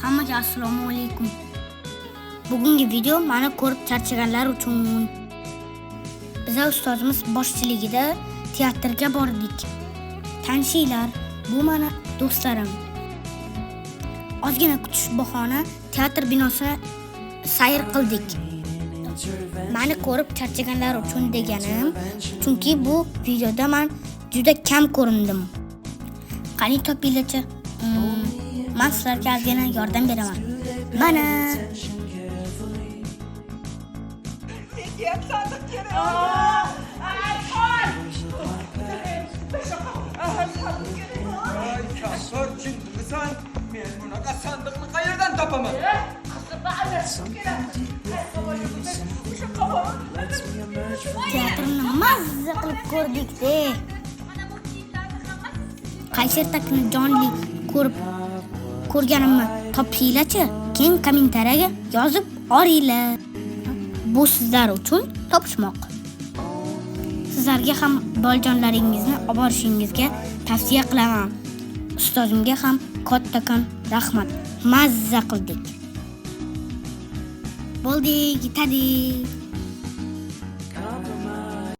Hammaga assalomu alaykum. Bugungi video meni ko'rib charchaganlar uchun. Biz ustozimiz boshchiligida teatrga bordik. Tanishinglar, bu meni do'stlarim. Ozgina kutish bahona teatr binosini sayr qildik. Meni ko'rib charchaganlar uchun deganim, chunki bu videoda men juda kam ko'rindim. Qani topinglarchi. Men sizlarga ozgina yordam beraman. Mana men bunaqa sandiqni qayerdan topaman? teatrni mazza qilib ko'rdik-de. Qaysertakni jonli ko'rganimni topinglarchi. Keyin kommentariyaga yozib oringlar. Bu sizlar uchun topishmoq. Sizlarga ham boljonlaringizni olib borishingizga tavsiya qilaman. Ustozimga ham kattakon rahmat. Mazza qildik. Bo'ldi, yetadi.